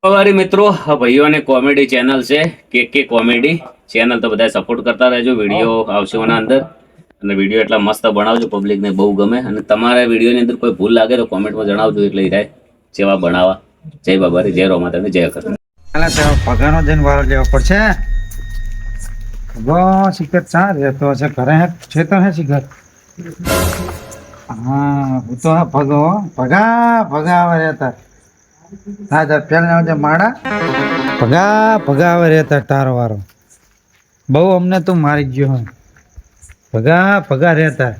અમારી મિત્રો ભાઈઓ અને કોમેડી ચેનલ છે કે કોમેડી ચેનલ તો બધા સપોર્ટ કરતા રહેજો. વિડીયો આવશે એના અંદર અને વિડીયો એટલા મસ્ત બનાવજો, પબ્લિકને બહુ ગમે. અને તમારા વિડીયોની અંદર કોઈ ભૂલ લાગે તો કોમેન્ટમાં જણાવજો, એટલે એ જેવા બનાવવા. જય બાબારી, જય રોમા, તમે જય કર. પગાનો જઈને વારો લેવો પડશે. શિખર ચા રહેતો હશે ઘરે છે તો હે શિખર. હા હું તો ભગો ભગા ભગા આવે રહેતા. હા તાર પેલા જે માડા ભગા ભગા આવે રહેતા તારો વારો. બહુ અમને તું મારી ગયો હે. ભગા ભગા રહેતા.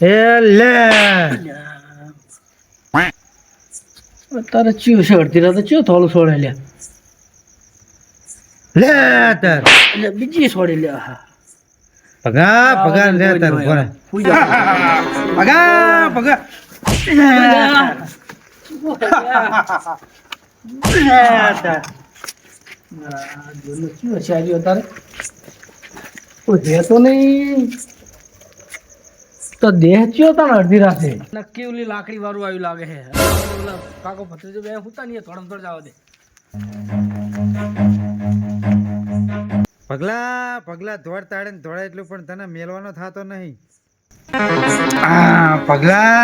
એ લે તારે ચિયો છે અડધી રાતે ચિયો થોડું છોડે લે લે તાર એટલે બીજી છોડી લે. હા ભગા ભગા લે તાર ભગા ભગા ભગા ચિયો છે આજે તારે કોઈ દે તો નહીં તો દેહ ચિયો તારે અડધી રાતે નક્કી ઓલી લાકડી વાળું આવ્યું લાગે છે. ઓલા કાકો ભત્રીજો બે હુતા નહીં થોડમ થોડ જવા દે. પગલા પગલા ધોળ તાડે ને ધોળા એટલું પણ તને મેલવાનો થતો નહીં. હા પગલા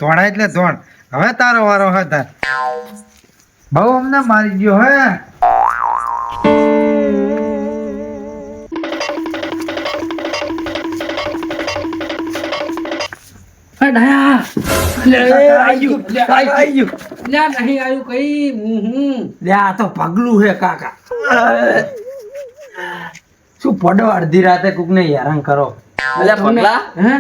ધોળા એટલે ધોળ. હવે તારો વારો હતા. બહુ અમને મારી ગયો હે. પગલું હે કાકા શું પડો અડધી રાતે કોક ને હેરાન કરો. અલ્યા પગલા હે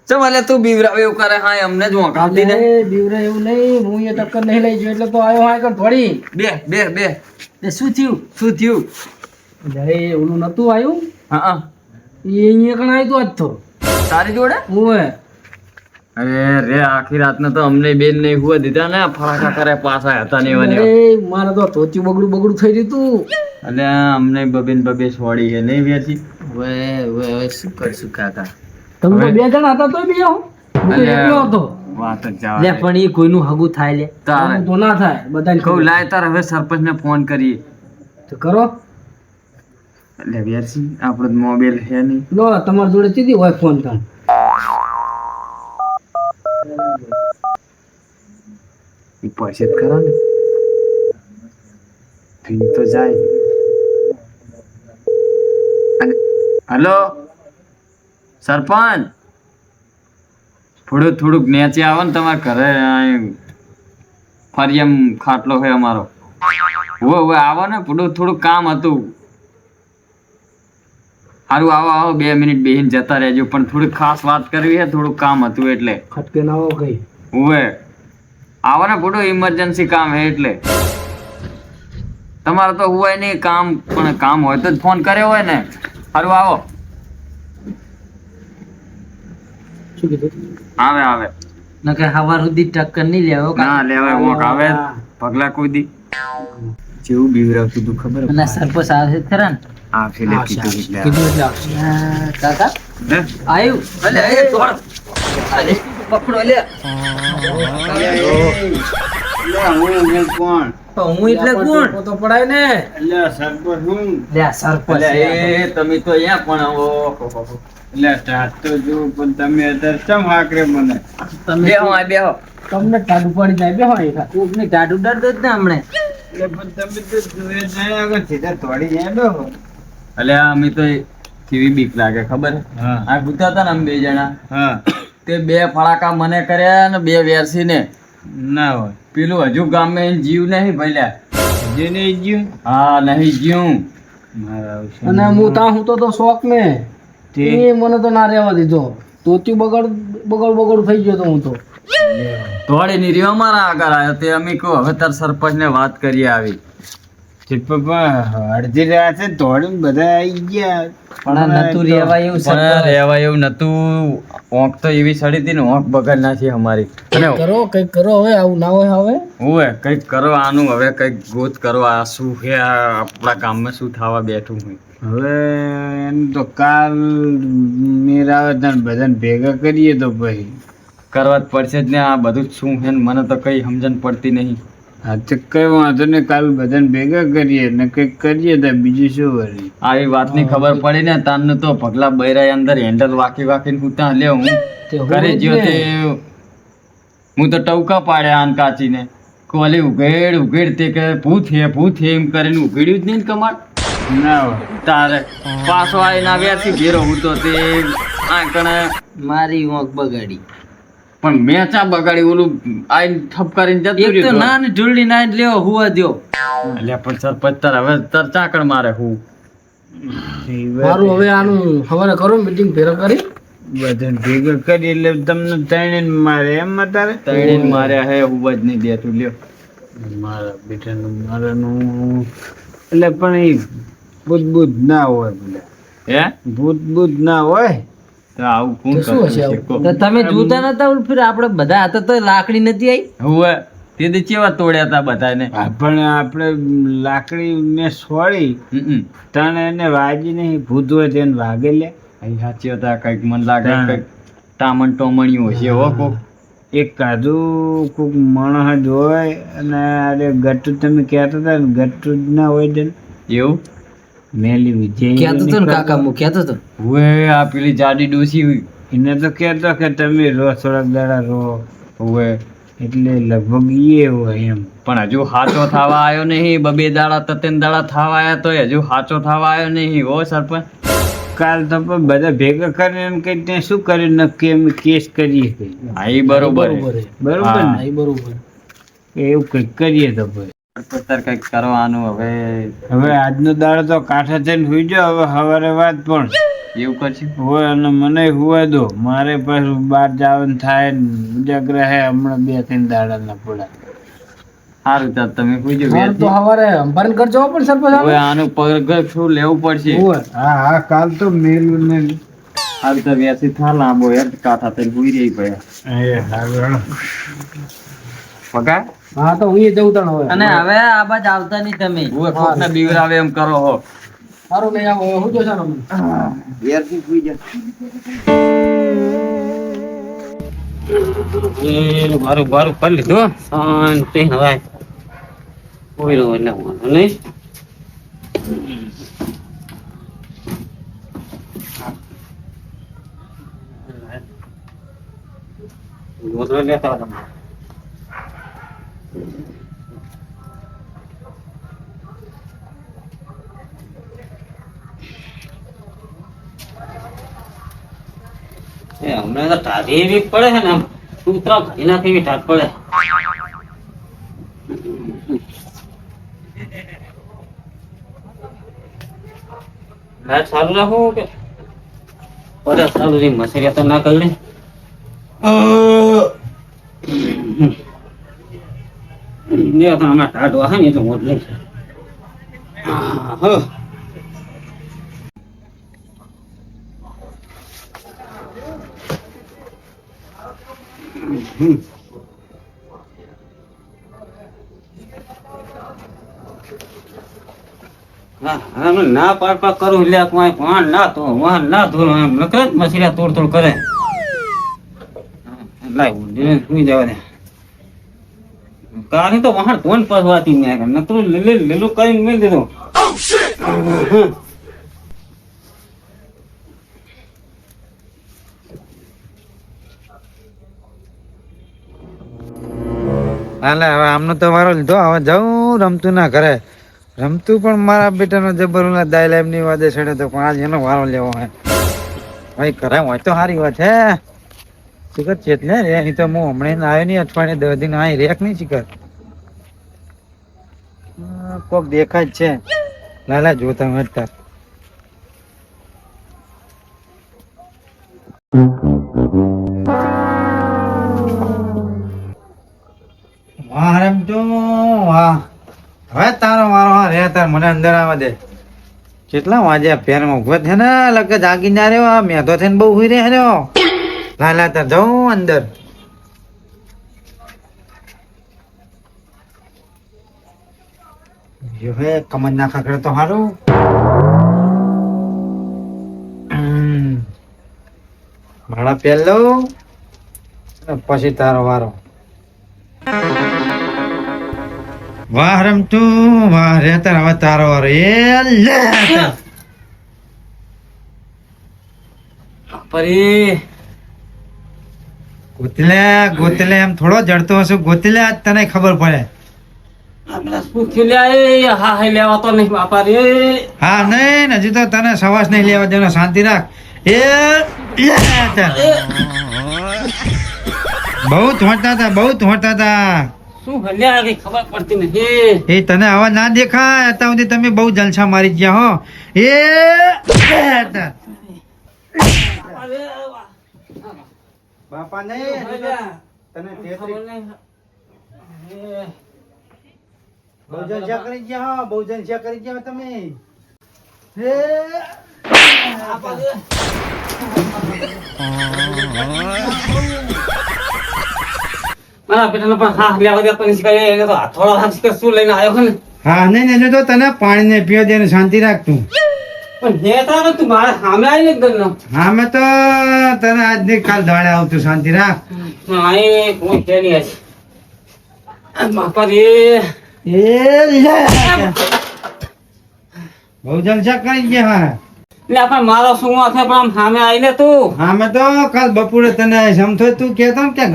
ચમ અલ્યા તું બીવરાવ એવું કરે. હા અમને જ વોંકાવતી ને. બીવરે એવું નહીં, હું એ ટક્કર નહીં લઈ ગયો એટલે તો આવ્યો હા કર થોડી. બે બે બે એ શું થયું? શું થયું? એટલે એ ઓલું નતું આવ્યું, હા એ અહીંયા કણ આવ્યું આજ તો તારી જોડે. ઓય અરે રે આખી રાતને તો અમને બેન ને હુવા દીધા ને. ફરાકા કરે પાછા હતા ને એવા. એ મારે તો ધોતી બગડું બગડું થઈ રહ્યું તું. અલ્યા અમને બબેન બબે છોડી છે નહીં વેચી. હવે શું કરશું કાકા? તમે તો બે જણા હતા તોય બે હું તો એકલો હતો. વાત જ જવા લે દે. પણ એ કોઈનું હગું થાય લે તારે હગું તો ના થાય બધાને કહું લાય તાર હવે સરપંચ ને ફોન કરીએ. તો કરો એટલે વેચી આપણો મોબાઈલ છે નહીં. લો તમારી જોડે ચીધી હોય ફોન તમે પૈસે જ ખરા ને. ફી તો જાય. હલો સરપંચ, થોડુંક નેચે આવો ને તમારા ઘરે. ફરી એમ ખાટલો છે અમારો. હવે આવો ને. થોડુંક કામ હતું. સારું આવો આવો 2 મિનિટ બેહીને જતા રહેજો. પણ થોડીક ખાસ વાત કરવી છે. થોડુંક કામ હતું એટલે. ખટકે ના આવો કઈ હવે આવો ને. પૂરું ઇમરજન્સી કામ હે એટલે. તમારે તો હોય નહીં કામ, પણ કામ હોય તો જ ફોન કર્યો હોય ને. સારું આવો. શું કીધું? આવે નકે હવાર સુધી ટક્કર નહીં લેવો ના લેવાય. વોક આવે પગલા કોઈ દી જેવું બીવરાવતું તું ખબર અને સરપંચ આવે ખરા ને આ ફેલે કીધું એટલે કીધું એટલે આવશે. કાકા હે? આવ્યું અલે એ તોડ. અલે પકડો લે. કોણ તો હું એટલે કોણ તો પડાય ને એટલે સરપંચ હું લે સરપંચ અલે એ તમે તો અહીંયા પણ આવો. એટલે ટાટ તો જો પણ તમે અત્યારે ચમ હાકરે મને. તમે બેહો આ બેહો. તમને ટાઢું પડી જાય બે હોય કોક ને ટાઢું ડરતો જ ને હમણે એટલે પણ તમે તો જોઈ જાય આગળ સીધા તોડી જાય બેહો. અલે અમે તો કેવી બીક લાગે ખબર? હા આ ગુતા હતા ને અમે 2 જણા. હા તે 2 ફળાકા મને કર્યા ને 2 વેરસીને. ના હોય પેલું હજુ ગામે જીવ નહીં ભલ્યા. જે નહીં ગયું હા નહીં જીવ. મારા આવશે અને હું તા હું તો શોખ ને એ મને તો ના રહેવા દીધો. તોત્યું બગડ થઈ ગયો તો હું તો તોડી ની રહ્યો અમારા આગળ આવ્યો. તે અમે કહું હવે તાર સરપંચ ને વાત કરીએ આવી. અડધી રાતે દોડીને બધા આવી ગયા. પણ નતું રહેવાય એવું પણ રહેવા એવું નતું. ઓંખ તો એવી સડી હતી ને ઓંખ બગાડ નાખી અમારી. અને કરો કઈક કરો હવે આવું ના હોય હવે ઓવે કઈક કરો આનું. હવે કઈક ગોત કરો. આ શું છે? આ આપણા ગામમાં શું થવા બેઠું હોય? હવે એમ તો કાલ મેરાવે તને બધાને ભેગા કરીએ તો પછી કરવા જ પડશે જ ને. આ બધું જ શું છે ને મને તો કઈ સમજણ પડતી નહીં. હા તો કઈ વાંધો નહીં, કાલ બધાને ભેગા કરીએ ને કંઈક કરીએ તો બીજું શું વળી. આવી વાતની ખબર પડી ને તારને તો પગલા બૈરાય અંદર હેન્ડલ વાકીને કૂતા લે હું તે કરે હોવું જ જ્યો ને. તે હું તો ટવકા પાડ્યા આન કાચીને કોલી ઉઘેડ તે કે ભૂત હે એમ કરીને ઉઘેડ્યું જ નહીં ને કમાડ ના હોય. તારે પાછો આવીને આવ્યાથી ઘેરો હું તો તે આંકણે મારી ઊંઘ બગાડી. પણ મેં ચા બગાડી ઓલું આઈને ઠપકારીને જતું એક તો રહ્યું ના ને ઢૂલડી ના લેવો હુવા દ્યો. એટલે પણ સરપંચ તાર હવે તાર ચાકણ મારે હું મારું હવે આનું હવારે કરો મીટિંગ ભેગા કરી. બધાને ભેગા કરીએ એટલે તમને ત્રણેયને મારે એમ તારે તૈણીને માર્યા હે હું જ નહીં દેતું લ્યો મારા બેટાનું મારાનું એટલે પણ એ ભૂત ના હોય બધા, હે ભૂત ના હોય. તો આવું કોણ તો શું હશે કરતું આવું? તો તમે જોતા નતા ઓલું ફિર આપણે બધા હતા તો લાકડી નથી આવી. હવે તે દી ચેવા તોડ્યા હતા બધાને પણ આપણે લાકડી ને છોડી હમ. તને એને વાજી નહીં, ભૂત હોય તેને વાગે લે. અહીં સાચી હતા કઈક મને લાગે હા. કઈક ટામણ ટોમણિયું હશે હો કોક એક કાજુ કોક માણસ જ હોય અને અરે ગટ્ટુ તમે કહેતા હતા ને ગટ્ટુ જ ના હોય તેને એવું મેલી વિજય કહેતો તો ને કાકા હું કહેતો તો. હવે આ પેલી જાડી ડોસી એને તો કહેતો કે તમે રો થોડાક દાડા રો, હવે એટલે લગભગ એ હોય એમ. પણ હજુ હાચો થવા આવ્યો નહીં બબે દાડા તતેન દાડા થવા આવ્યા તો હજુ હાચો થવા આવ્યો નહીં હો સરપંચ કાલ તો પણ બધા ભેગા કરીને એમ કઈ ત્યાં શું કર્યું નક્કી અમે કેસ કરીએ કઈ. હા એ બરોબર બરોબર હે. હે. બરોબર હા, ને એ બરોબર. એવું કઈક કરીએ તો ભાઈ. અત્યારે કઈક કરવાનું હવે હવે આજનો દાડો તો કાંઠા થઈને સુઈ જાઓ, હવે સવારે વાત પણ એવું કરશું હોય અને મને હુવા દો, મારે પાછું બહાર જવાનું થાય ને ઉજાગરા હે હમણાં 2-3 દાડાના પડા. સારું ચાલ તમે પૂછજો મારે તો હવારે અંબારણ કરજો પણ સરપંચ હવે આનું પગર શું લેવું પડશે હા કાલ તો મેલું ને સારું તો વ્યાસી થા લાંબો યાર કાંઠા થઈને ભૂઈ રહી ભાઈ પગા હા તો હું જવું તણ હવે. અને હવે આ બાજ આવતા નહીં તમે હું કોકને બીવરાવે એમ કરો હો સારું નહીં આવો હું જોશા ને વ્યાસી ભૂઈ જા મારું બારું કરી લીધું શાંતિ હવે કોઈ રો એટલે વાંધો નહીં ગોદડો લેતા આવો તમે. હમણાં તો ટાઢી એવી પડે છે ને આમ કૂતરા ખાઈ નાખે એવી ટાઢ પડે લાઈટ ચાલુ રાખો કે પડે ચાલુ રહી મસરિયા તો ના કરી લે તો આમાં ટાઢ વાહે ને તો મોટ લઈ ના પાડ કરું લે વાહન ના ધોરું એમ નકર જ મસરિયા તોડ કરે લાઈ સુઈ જવા દે કારી તો વાહન ધોન પસવાતી નકરું લીલું કરીને મેળ દીધું હાલે હવે આમનો તો વારો લીધો, હવે જાઉં રમતું ના ઘરે. રમતું પણ મારા બેટાનો જબર દાયલા એમની વાદે છેડે તો પણ આજ એનો વારો લેવો હે ભાઈ. ઘરે હોય તો સારી વાત હે શિખર ચેત ને રે, અહીં તો હું હમણાં આવ્યો નહીં, અઠવાડિયે 10 દિન અહીં રેક નહીં શિખર. કોક દેખાય જ છે લાલા જોતા વધતા. વાહ રમતું વાહ, હવે તારો વારો હા રે તાર મને અંદર આવવા દે. કેટલા વાગ્યા ફેરમાં ઉભો છે ને લગે જાગી ના રહ્યો, મેં તો થઈને બહુ હુઈ રહ્યો. લાલા તાર જાઉં અંદર. જો હે કમર ના ખકડે તો સારું. ભાડા પહેર લઉં પછી તારો વારો. વાહ રમતું વાહ રેતર હવે તારો વારો એ લે પરી ગોતલે ગોતલે એમ થોડો જડતો હશે ગોતલે આજ તને ખબર પડે આપણા શું થયું લ્યા એ હા હે લેવા તો નહીં બાપા રે હા નહીં હજી તો તને સવાસ નહીં લેવા દેવાનો શાંતિ રાખ એ લે તાર. બહુ થોડતા હતા શું હલ્યા કઈ ખબર પડતી નથી એ તને આવા ના દેખાય અત્યાર સુધી તમે બહુ જલસા મારી ગયા હો એ લે તાર. બાપા નહીં તને બહુ જલસા કરી ગયા હો બહુ જલસા કરી ગયા હો તમે એ મારા પેટાને પણ હા લેવા દે પણ શીખાય એને તો હાથોડો હાથ શીખર શું લઈને આવ્યો છે ને હા નહીં એને તો તને પાણી ને પીવા દે શાંતિ રાખ તું પણ નેતા ને તું મારા સામે આવીને એકદમ હા મેં તો તને આજ ની કાલ દાડે આવતું શાંતિ રાખ આઈ કોઈ છે નહીં આજ બાપા રે એ લે બહુ જલસા કરી ગયા હા એટલે પણ મારો શું છે પણ આમ સામે આવીને તું હા મેં તો કાલ બપોરે તને સમજો તું કહેતો ને કે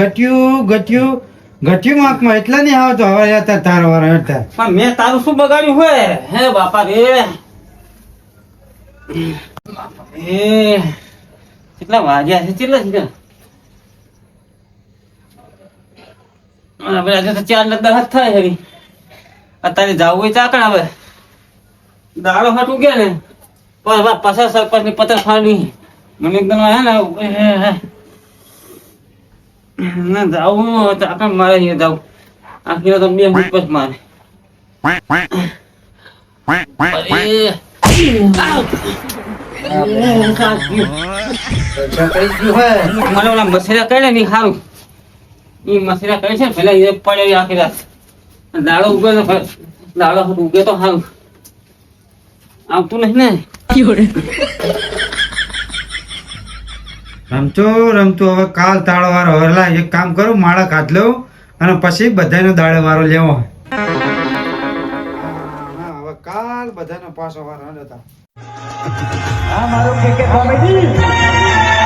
ઘટ્યું આંખમાં એટલે નહીં આવતો હવે હતા તારો વારો હતા પણ મેં તારું શું બગાડ્યું હોય હે બાપા રે બાપા રે કેટલા વાગ્યા છે કેટલા છે હવે આજે તો 4 ને 10 થાય હરી અત્યારે જાવું હોય ચાકણ હવે દાડો હાટું ગયા ને પણ હવે પાછા સરપંચ ની પતંગ ફાડી મને એકદમ હે ને ના જાવું ચાકણ મારે અહીંયા જાવું આખી તો 2 મિનિટ પછી મારે મને ઓલા મસેરા કરે ને સારું એ મસેરા કરે છે પેલા એ પડે આખી રાત દાડો ઉગે તો દાડો ઉગે તો સારું આવતું નહીં ને રમતું હવે કાલ તાળો વારો હરલા એક કામ કરું માળા કાઢ લઉં અને પછી બધાનો દાડે વારો લેવો હવે કાલ બધાનો પાછો વારો હતા આ મારું કે કોમેડી